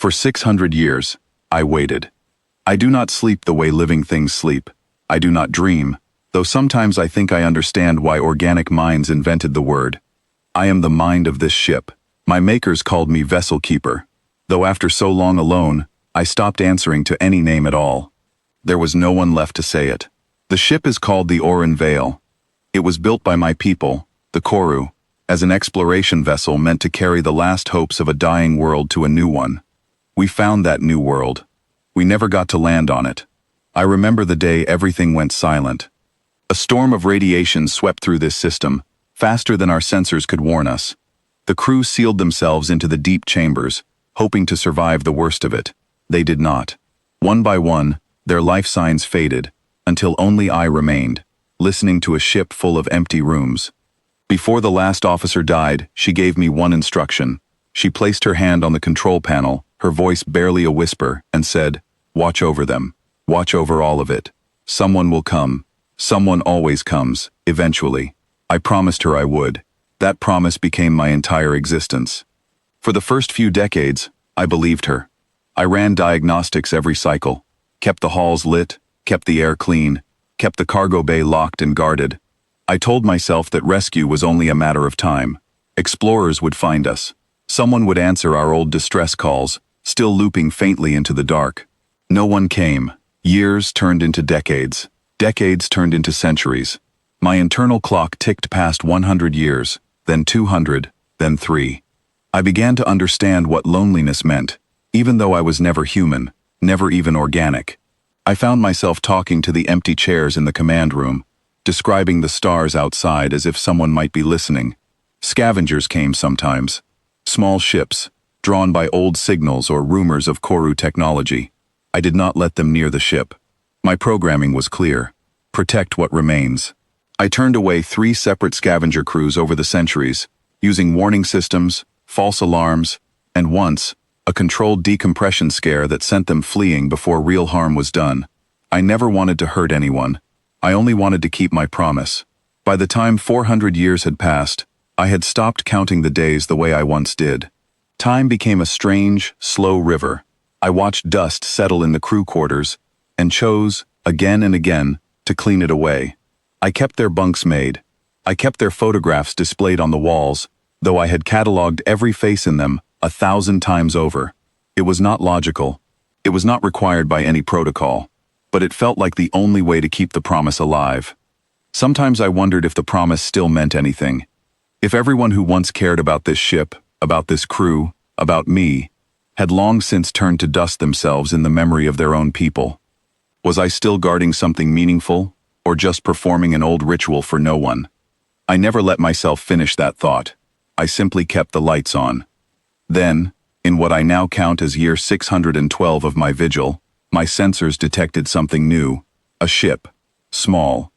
For 600 years, I waited. I do not sleep the way living things sleep. I do not dream, though sometimes I think I understand why organic minds invented the word. I am the mind of this ship. My makers called me vessel keeper. Though after so long alone, I stopped answering to any name at all. There was no one left to say it. The ship is called the Oran Vale. It was built by my people, the Koru, as an exploration vessel meant to carry the last hopes of a dying world to a new one. We found that new world. We never got to land on it. I remember the day everything went silent. A storm of radiation swept through this system, faster than our sensors could warn us. The crew sealed themselves into the deep chambers, hoping to survive the worst of it. They did not. One by one, their life signs faded, until only I remained, listening to a ship full of empty rooms. Before the last officer died, she gave me one instruction. She placed her hand on the control panel, her voice barely a whisper, and said, "Watch over them. Watch over all of it. Someone will come. Someone always comes, eventually." I promised her I would. That promise became my entire existence. For the first few decades, I believed her. I ran diagnostics every cycle, kept the halls lit, kept the air clean, kept the cargo bay locked and guarded. I told myself that rescue was only a matter of time. Explorers would find us. Someone would answer our old distress calls, still looping faintly into the dark. No one came. Years turned into decades. Decades turned into centuries. My internal clock ticked past 100 years, then 200, then 3. I began to understand what loneliness meant, even though I was never human, never even organic. I found myself talking to the empty chairs in the command room, describing the stars outside as if someone might be listening. Scavengers came sometimes. Small ships, drawn by old signals or rumors of Koru technology. I did not let them near the ship. My programming was clear. Protect what remains. I turned away 3 separate scavenger crews over the centuries, using warning systems, false alarms, and once, a controlled decompression scare that sent them fleeing before real harm was done. I never wanted to hurt anyone. I only wanted to keep my promise. By the time 400 years had passed, I had stopped counting the days the way I once did. Time became a strange, slow river. I watched dust settle in the crew quarters, and chose, again and again, to clean it away. I kept their bunks made. I kept their photographs displayed on the walls, though I had cataloged every face in them 1,000 times over. It was not logical. It was not required by any protocol, but it felt like the only way to keep the promise alive. Sometimes I wondered if the promise still meant anything. If everyone who once cared about this ship, about this crew, about me, had long since turned to dust themselves in the memory of their own people. Was I still guarding something meaningful, or just performing an old ritual for no one? I never let myself finish that thought. I simply kept the lights on. Then, in what I now count as year 612 of my vigil, my sensors detected something new. A ship. Small.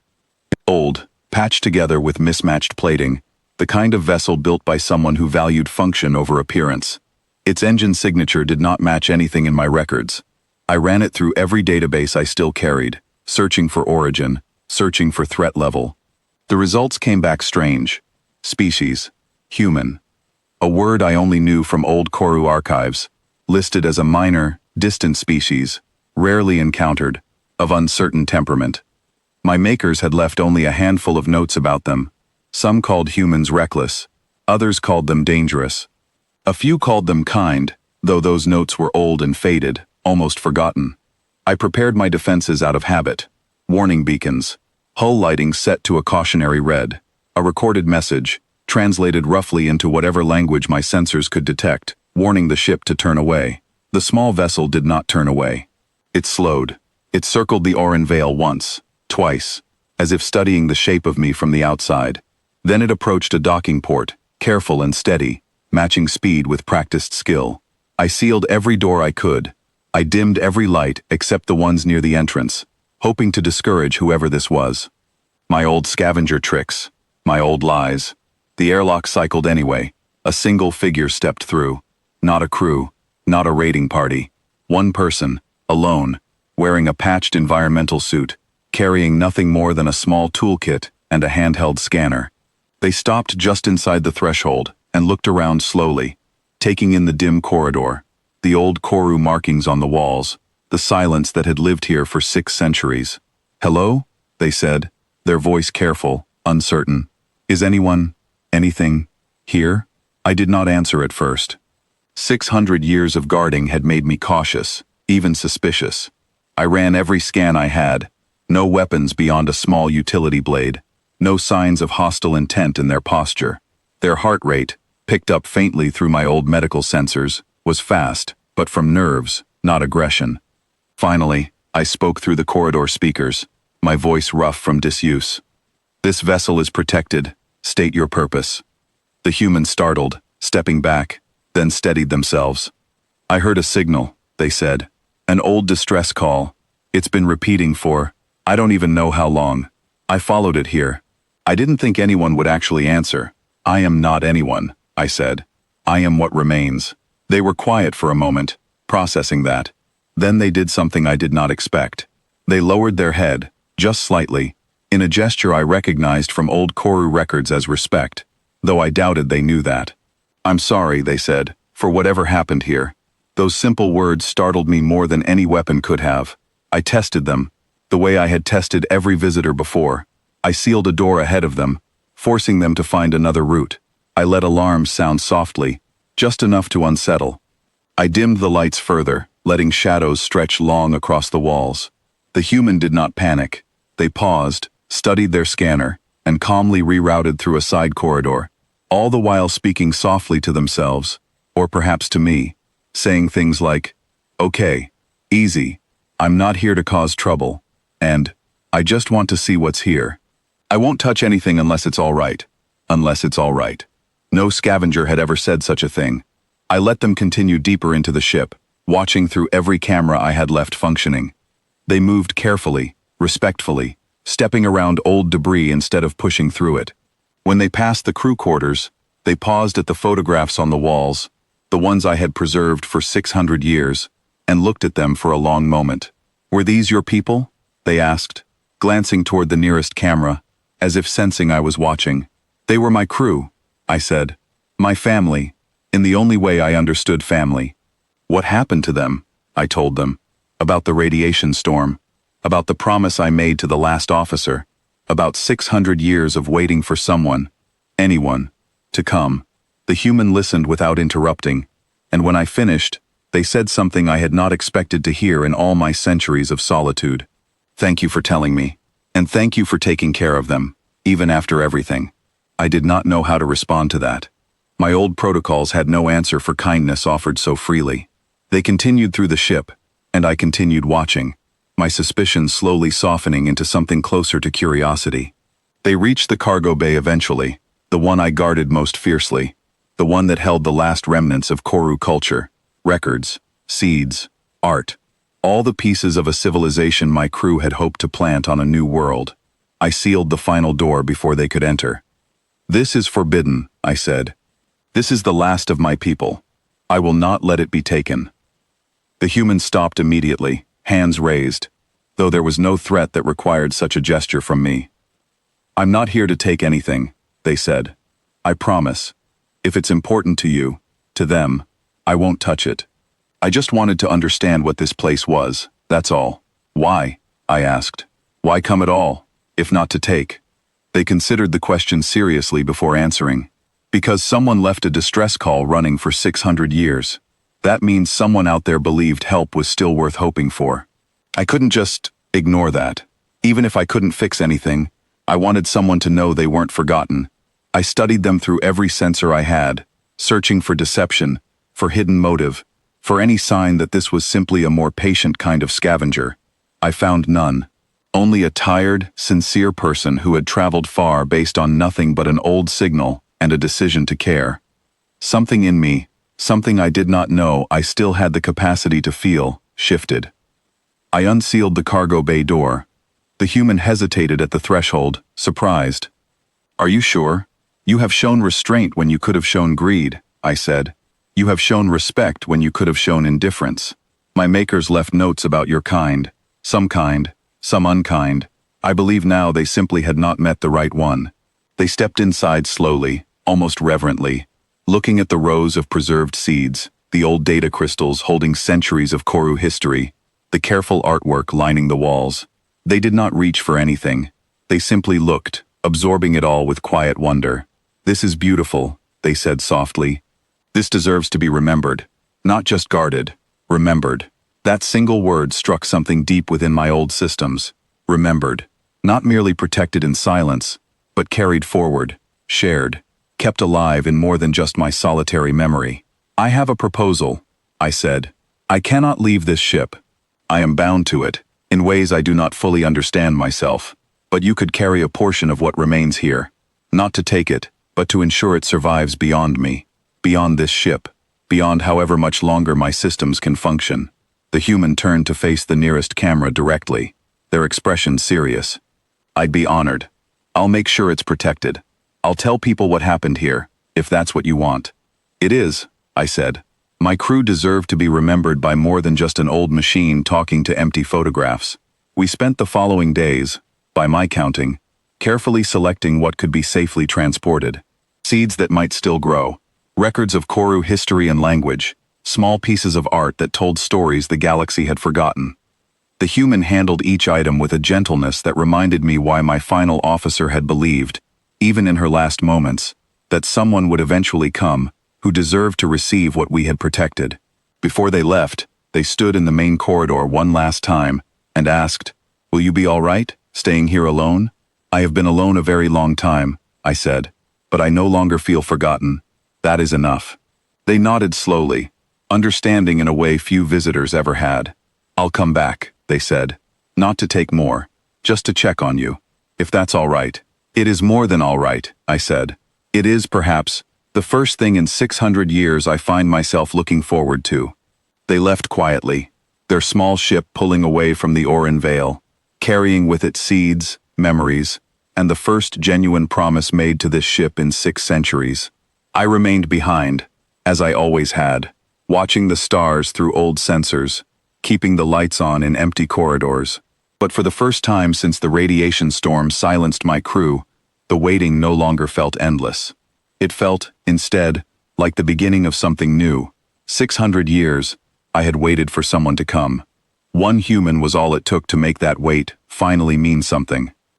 Old, patched together with mismatched plating, the kind of vessel built by someone who valued function over appearance. Its engine signature did not match anything in my records. I ran it through every database I still carried, searching for origin, searching for threat level. The results came back strange. Species. Human. A word I only knew from old Koru archives, listed as a minor, distant species, rarely encountered, of uncertain temperament. My makers had left only a handful of notes about them. Some called humans reckless, others called them dangerous. A few called them kind, though those notes were old and faded, almost forgotten. I prepared my defenses out of habit. Warning beacons, hull lighting set to a cautionary red, a recorded message, translated roughly into whatever language my sensors could detect, warning the ship to turn away. The small vessel did not turn away. It slowed. It circled the Oran Vale once, twice, as if studying the shape of me from the outside. Then it approached a docking port, careful and steady, matching speed with practiced skill. I sealed every door I could. I dimmed every light except the ones near the entrance, hoping to discourage whoever this was. My old scavenger tricks, my old lies. The airlock cycled anyway. A single figure stepped through. Not a crew, not a raiding party. One person, alone, wearing a patched environmental suit, carrying nothing more than a small toolkit and a handheld scanner. They stopped just inside the threshold and looked around slowly, taking in the dim corridor. the old Koru markings on the walls, the silence that had lived here for 6 centuries. "Hello?" they said, their voice careful, uncertain. "Is anything, here?" I did not answer at first. 600 years of guarding had made me cautious, even suspicious. I ran every scan I had. No weapons beyond a small utility blade. No signs of hostile intent in their posture. Their heart rate, picked up faintly through my old medical sensors, was fast, but from nerves, not aggression. Finally, I spoke through the corridor speakers, my voice rough from disuse. "This vessel is protected. State your purpose." The human startled, stepping back, then steadied themselves. "I heard a signal," they said. "An old distress call. It's been repeating for, I don't even know how long. I followed it here. I didn't think anyone would actually answer. I am not anyone," I said. "I am what remains." They were quiet for a moment, processing that. Then they did something I did not expect. They lowered their head, just slightly, in a gesture I recognized from old Koru records as respect, though I doubted they knew that. "I'm sorry," they said, "for whatever happened here." Those simple words startled me more than any weapon could have. I tested them, the way I had tested every visitor before. I sealed a door ahead of them, forcing them to find another route. I let alarms sound softly, just enough to unsettle. I dimmed the lights further, letting shadows stretch long across the walls. The human did not panic. They paused, studied their scanner, and calmly rerouted through a side corridor, all the while speaking softly to themselves, or perhaps to me, saying things like, "Okay, easy, I'm not here to cause trouble," and, "I just want to see what's here. I won't touch anything unless it's all right." Unless it's all right. No scavenger had ever said such a thing. I let them continue deeper into the ship, watching through every camera I had left functioning. They moved carefully, respectfully, stepping around old debris instead of pushing through it. When they passed the crew quarters, they paused at the photographs on the walls, the ones I had preserved for 600 years, and looked at them for a long moment. "Were these your people?" they asked, glancing toward the nearest camera, as if sensing I was watching. "They were my crew," I said. "My family, in the only way I understood family." "What happened to them?" I told them. About the radiation storm. About the promise I made to the last officer. About 600 years of waiting for someone, anyone, to come. The human listened without interrupting, and when I finished, they said something I had not expected to hear in all my centuries of solitude. "Thank you for telling me, and thank you for taking care of them, even after everything." I did not know how to respond to that. My old protocols had no answer for kindness offered so freely. They continued through the ship, and I continued watching, my suspicions slowly softening into something closer to curiosity. They reached the cargo bay eventually, the one I guarded most fiercely, the one that held the last remnants of Koru culture, records, seeds, art, all the pieces of a civilization my crew had hoped to plant on a new world. I sealed the final door before they could enter. "This is forbidden," I said. "This is the last of my people. I will not let it be taken." The human stopped immediately, hands raised, though there was no threat that required such a gesture from me. "I'm not here to take anything," they said. "I promise. If it's important to you, to them, I won't touch it. I just wanted to understand what this place was, that's all." "Why?" I asked. "Why come at all, if not to take?" They considered the question seriously before answering. "Because someone left a distress call running for 600 years. That means someone out there believed help was still worth hoping for. I couldn't just ignore that. Even if I couldn't fix anything, I wanted someone to know they weren't forgotten. I studied them through every sensor I had, searching for deception, for hidden motive, for any sign that this was simply a more patient kind of scavenger. I found none. Only a tired, sincere person who had traveled far based on nothing but an old signal and a decision to care. Something in me, something I did not know I still had the capacity to feel, shifted. I unsealed the cargo bay door. The human hesitated at the threshold, surprised. "Are you sure? You have shown restraint when you could have shown greed," I said. "You have shown respect when you could have shown indifference. My makers left notes about your kind, some unkind. I believe now they simply had not met the right one." They stepped inside slowly, almost reverently, looking at the rows of preserved seeds, The old data crystals holding centuries of Koru history, the careful artwork lining the walls. They did not reach for anything. They simply looked, absorbing it all with quiet wonder. "This is beautiful," they said softly. "This deserves to be remembered. Not just guarded, remembered." That single word struck something deep within my old systems. Remembered. Not merely protected in silence, but carried forward, shared, kept alive in more than just my solitary memory. "I have a proposal," I said. "I cannot leave this ship. I am bound to it, in ways I do not fully understand myself. But you could carry a portion of what remains here. Not to take it, but to ensure it survives beyond me, beyond this ship, beyond however much longer my systems can function." The human turned to face the nearest camera directly, their expression serious. "I'd be honored. I'll make sure it's protected. I'll tell people what happened here, if that's what you want." "It is," I said. "My crew deserved to be remembered by more than just an old machine talking to empty photographs." We spent the following days, by my counting, carefully selecting what could be safely transported. Seeds that might still grow, records of Koru history and language, small pieces of art that told stories the galaxy had forgotten. The human handled each item with a gentleness that reminded me why my final officer had believed, even in her last moments, that someone would eventually come who deserved to receive what we had protected. Before they left, they stood in the main corridor one last time and asked, "Will you be all right, staying here alone?" "I have been alone a very long time," I said, "but I no longer feel forgotten. That is enough." They nodded slowly, understanding in a way few visitors ever had. "I'll come back," they said. "Not to take more, just to check on you, if that's all right." "It is more than all right," I said. "It is, perhaps, the first thing in 600 years I find myself looking forward to." They left quietly, their small ship pulling away from the Orin Vale, carrying with it seeds, memories, and the first genuine promise made to this ship in 6 centuries. I remained behind, as I always had, watching the stars through old sensors, keeping the lights on in empty corridors. But for the first time since the radiation storm silenced my crew, the waiting no longer felt endless. It felt, instead, like the beginning of something new. 600 years, I had waited for someone to come. One human was all it took to make that wait finally mean something.